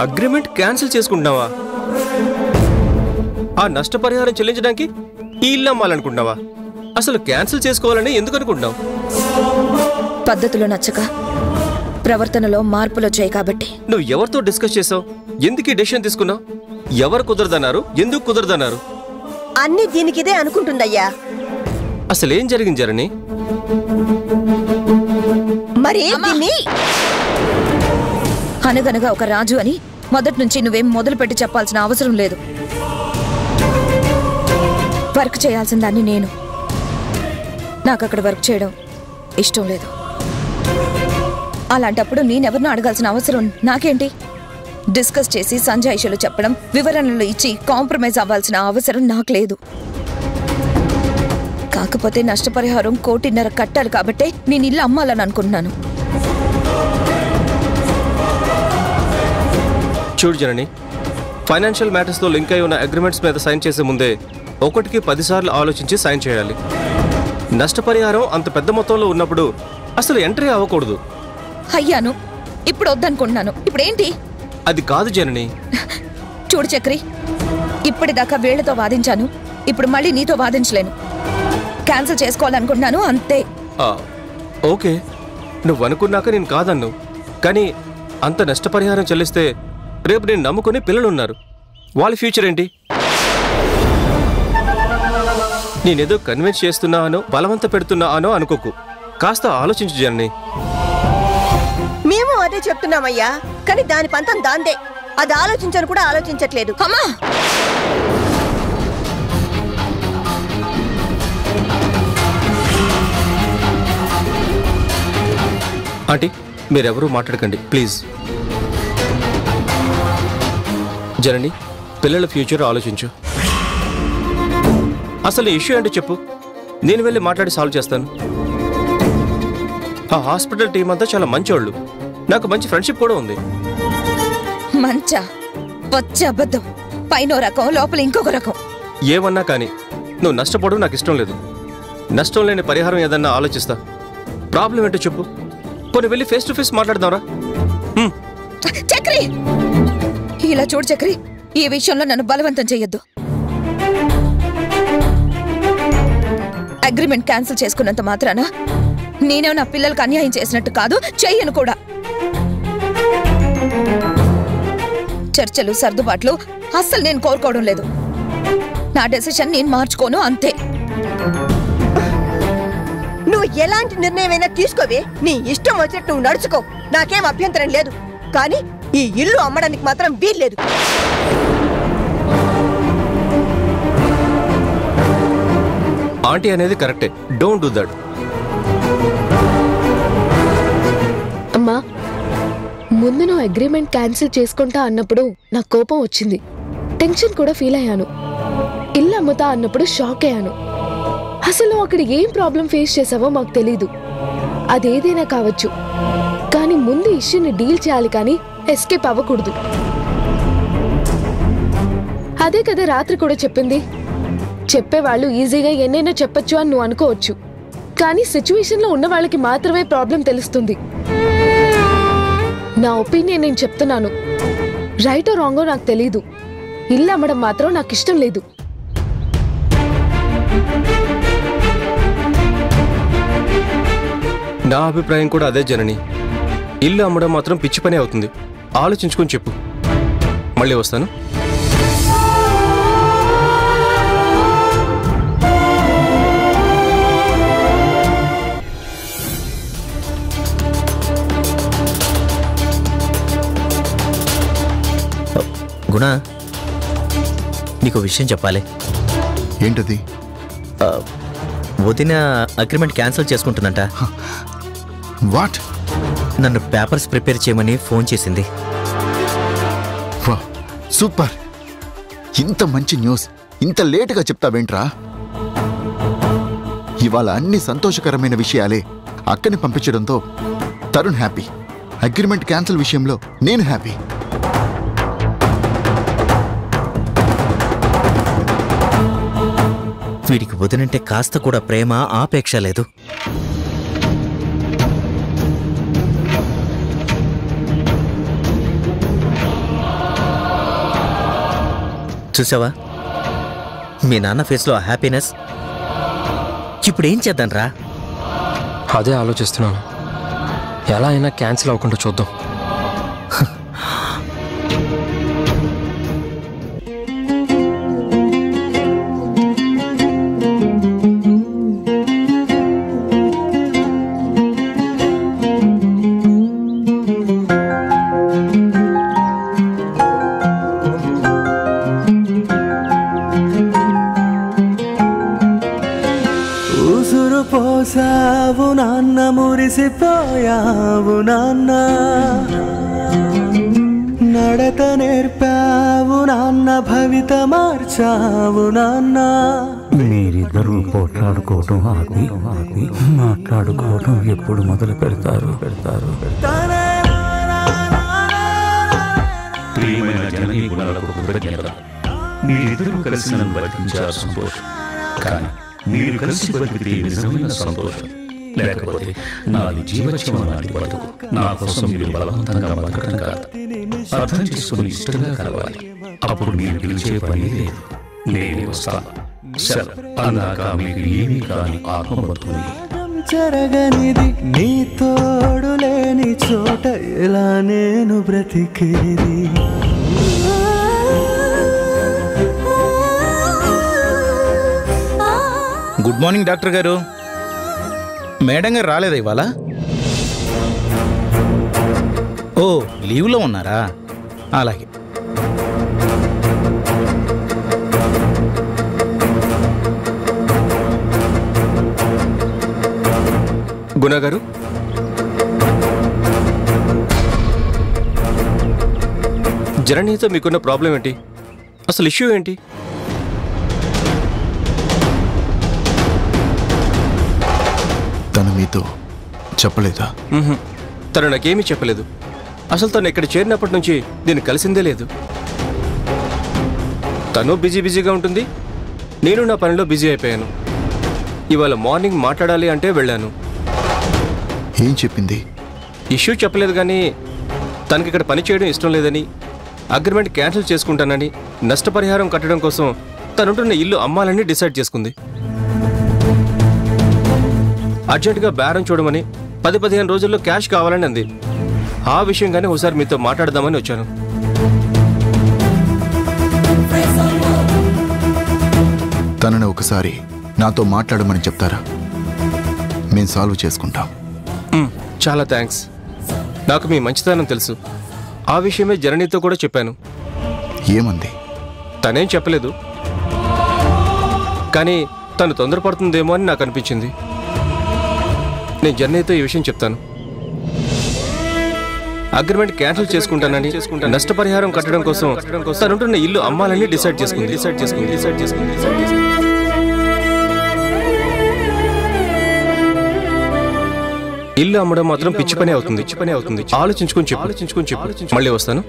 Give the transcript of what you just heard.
Agreement cancel చేసుకుంటున్నావా? ఆ నష్టపరిహారం చెల్లించడానికి ఈ ఇల్లు అమ్మాలనుకుంటున్నావా? అసలు క్యాన్సిల్ చేసుకోవాలని ఎందుకు అనుకుంటున్నావు? పద్ధతులు నచ్చక ప్రవర్తనలో మార్పులు వచ్చాయి కాబట్టి. నువ్వు ఎవరితో డిస్కస్ చేసావు? ఎందుకు ఈ డెసిషన్ తీసుకున్నావు? ఎవరు కుదరదన్నారు? ఎందుకు కుదరదన్నారు? అన్ని దీనికిదే అనుకుంటుందయ్యా. అసలేం జరిగింది జరణి? మరి అనగనగా ఒక రాజు అని మొదటి నుంచి నువ్వేం మొదలు పెట్టి చెప్పాల్సిన అవసరం లేదు. వర్క్ చేయాల్సిన దాన్ని నేను. నాకు అక్కడ వర్క్ చేయడం ఇష్టం లేదు. అలాంటప్పుడు నేనెవరినో అడగాల్సిన అవసరం నాకేంటి? డిస్కస్ చేసి సంజాయిషులు చెప్పడం, వివరణలు ఇచ్చి కాంప్రమైజ్ అవ్వాల్సిన అవసరం నాకు లేదు. కాకపోతే నష్టపరిహారం 1.5 కోటి కట్టాలి కాబట్టే నేను ఇల్లు అమ్మాలని అనుకుంటున్నాను. చూడు జనని, ఫైనాన్షియల్ మ్యాటర్స్తో లింక్ అయి ఉన్న అగ్రిమెంట్స్ మీద సైన్ చేసే ముందే 1కి 10 సార్లు ఆలోచించి సైన్ చేయాలి. నష్టపరిహారం అంత పెద్ద మొత్తంలో ఉన్నప్పుడు అసలు ఎంట్రీ అవ్వకూడదు. అయ్యాను, ఇప్పుడు వద్దనుకుంటున్నాను. ఇప్పుడేంటి? అది కాదు జనని. చూడు చక్రి, ఇప్పటిదాకా వీళ్లతో వాదించాను, ఇప్పుడు మళ్ళీ నీతో వాదించలేను. క్యాన్సిల్ చేసుకోవాలనుకుంటున్నాను, అంతే. ఓకే, నువ్వు అనుకున్నాక నేను కాదన్ను. కానీ అంత నష్టపరిహారం చెల్లిస్తే రేపు నేను నమ్ముకుని పిల్లలున్నారు, వాళ్ళ ఫ్యూచర్ ఏంటి? నేనేదో కన్విన్స్ చేస్తున్నా అనో బలవంత పెడుతున్నా అనో అనుకోకు. కాస్త ఆలోచించు జనని. మేము అదే చెప్తున్నామయ్యా, కానీ దాని పంతం దాందే. అది ఆలోచించను కూడా ఆలోచించట్లేదు. అమ్మా, ఆంటీ, మీరెవరూ మాట్లాడకండి ప్లీజ్. జనని, పిల్లల ఫ్యూచర్ ఆలోచించు. అసలు ఇష్యూ ఏంటో చెప్పు, నేను వెళ్ళి మాట్లాడి సాల్వ్ చేస్తాను. ఆ హాస్పిటల్ టీం అంతా చాలా మంచోళ్ళు, నాకు మంచి ఫ్రెండ్షిప్ కూడా ఉంది. మంచా వచ్చే అబద్ధం, పైన రకం లోపల ఇంకొక రకం. ఏమన్నా కానీ నువ్వు నష్టపోవడం నాకు ఇష్టం లేదు. నష్టం లేని పరిహారం ఏదన్నా ఆలోచిస్తా. ప్రాబ్లం ఏంటో చెప్పు, పోనీ వెళ్ళి ఫేస్ టు ఫేస్ మాట్లాడదాంరా. చక్రి, ఇలా చూడు చక్రి, ఈ విషయంలో నన్ను బలవంతం చెయ్యొద్దు. అగ్రిమెంట్ క్యాన్సిల్ చేసుకున్నంత మాత్రాన నేనే నా పిల్లలకు అన్యాయం చేసినట్టు కాదు, చెయ్యను కూడా. చర్చలు, సర్దుబాట్లు అస్సలు నేను కోరుకోవడం లేదు. నా డెసిషన్ నేను మార్చుకోను, అంతే. నువ్వు ఎలాంటి నిర్ణయమైనా తీసుకోవే, నీ ఇష్టం వచ్చినట్టు నువ్వు నడుచుకో, నాకేం అభ్యంతరం లేదు. కానీ ఈ ఇల్లు అమ్మడానికి మాత్రం వీల్లేదు. ఆంటీ అనేది కరెక్టే, డోంట్ డూ దట్. అమ్మా, ముందు నువ్వు అగ్రిమెంట్ క్యాన్సిల్ చేసుకుంటా అన్నప్పుడు నాకు కోపం వచ్చింది, టెన్షన్ కూడా ఫీల్ అయ్యాను. ఇల్లు అమ్ముతా అన్నప్పుడు షాక్ అయ్యాను. అసలు నువ్వు అక్కడ ఏం ప్రాబ్లం ఫేస్ చేసావో మాకు తెలీదు. అదేదైనా కావచ్చు, కానీ ముందు ఇష్యూని డీల్ చేయాలి, కానీ ఎస్కేప్ అవ్వకూడదు. అదే కదా రాత్రి కూడా చెప్పింది. చెప్పేవాళ్ళు ఈజీగా ఎన్నైనా చెప్పొచ్చు అని నువ్వు అనుకోవచ్చు, కానీ సిచ్యువేషన్లో ఉన్న వాళ్ళకి మాత్రమే ప్రాబ్లం తెలుస్తుంది. నా ఒపీనియన్ నేను చెప్తున్నాను, రైటో రాంగో నాకు తెలీదు. ఇల్లు అమ్మడం మాత్రం నాకు ఇష్టం లేదు. నా అభిప్రాయం కూడా అదే జనని. ఇల్లు అమ్మడం మాత్రం పిచ్చి పని అవుతుంది. ఆలోచించుకొని చెప్పు. మళ్ళీ వస్తాను. గుణ, నీకు విషయం చెప్పాలి. ఏంటది? వదిన అగ్రిమెంట్ క్యాన్సిల్ చేసుకుంటుందంట. వాట్? నన్ను పేపర్స్ ప్రిపేర్ చేయమని ఫోన్ చేసింది. సూపర్! ఇంత మంచి న్యూస్ ఇంత లేటుగా చెప్తావేంట్రా? ఇవాళ అన్ని సంతోషకరమైన విషయాలే. అక్కని పంపించడంతో తరుణ్ హ్యాపీ, అగ్రిమెంట్ క్యాన్సిల్ విషయంలో నేను హ్యాపీ. వీడికి వదినంటే కాస్త కూడా ప్రేమ, ఆపేక్ష లేదు. చూసావా మీ నాన్న ఫేస్లో ఆ హ్యాపీనెస్. ఇప్పుడు ఏం చేద్దాం రా? అదే ఆలోచిస్తున్నాను. ఎలా అయినా క్యాన్సిల్ అవ్వకుండా చూద్దాం. పోసావు నాన్న, మురిసిపోయావు నాన్న, నడత నేర్పావు నాన్న, భవిత మార్చావు నాన్న. మీరిద్దరూ పోట్లాడుకోవటం ఆపి మాట్లాడుకోవటం ఎప్పుడు మొదలు పెడతారు? ప్రియమైన జననీ గుణాలకు కృతజ్ఞత. మీరిద్దరూ కలిసి నన్ను బతికించారు సంతోషం. కానీ మీరు కలిసి బతికితే నిజమైన సంతోషం. లేకపోతే నాది జీవచమం లాంటి బతుకు. నా కోసం మీరు బలవంతంగా బతకడం కాదు, అర్థం చేసుకుని ఇష్టంగా కలవాలి. అప్పుడు మీరు పిలిచే పని లేదు, నేనే వస్తాను. సరే, అందాక మీకు ఏమీ కాని ఆత్మ బతుకుని. జరగనిది నీ తోడు లేని చోట ఎలా నేను బ్రతికేది? గుడ్ మార్నింగ్ డాక్టర్ గారు. మేడం గారు రాలేదా ఇవాళ? ఓ, లీవ్లో ఉన్నారా? అలాగే. గుణ గారు, జననీతో మీకున్న ప్రాబ్లం ఏంటి? అసలు ఇష్యూ ఏంటి? తను మీతో చెప్పలేదా? తను నాకేమీ చెప్పలేదు. అసలు తను ఇక్కడ చేరినప్పటి నుంచి నేను కలిసిందే లేదు. తను బిజీగా ఉంటుంది, నేను నా పనిలో బిజీ అయిపోయాను. ఇవాళ మార్నింగ్ మాట్లాడాలి అంటే వెళ్ళాను. ఏం చెప్పింది? ఇష్యూ చెప్పలేదు, కానీ తనకి ఇక్కడ పని చేయడం ఇష్టం లేదని, అగ్రిమెంట్ క్యాన్సిల్ చేసుకుంటానని, నష్టపరిహారం కట్టడం కోసం తనుంటున్న ఇల్లు అమ్మాలని డిసైడ్ చేసుకుంది. అర్జెంటుగా బేరం చూడమని, 10-15 రోజుల్లో క్యాష్ కావాలని అంది. ఆ విషయంగానే ఒకసారి మీతో మాట్లాడదామని వచ్చాను. తనని ఒకసారి నాతో మాట్లాడమని చెప్తారా? మేము సాల్వ్ చేసుకుంటాం. చాలా థ్యాంక్స్. నాకు మీ మంచితనం తెలుసు. ఆ విషయమే జననీతో కూడా చెప్పాను. ఏమంది? తనేం చెప్పలేదు, కానీ తను తొందరపడుతుందేమో అని నాకు అనిపించింది. నేను జర్నీతో ఈ విషయం చెప్తాను. అగ్రిమెంట్ క్యాన్సిల్ చేసుకుంటానని, నష్టపరిహారం కట్టడం కోసం తనుంటున్న ఇల్లు అమ్మాలని డిసైడ్ చేసుకుంది. ఇల్లు అమ్మడం మాత్రం పిచ్చి పని అవుతుంది. ఆలోచించుకొని చెప్పు. మళ్ళీ వస్తాను.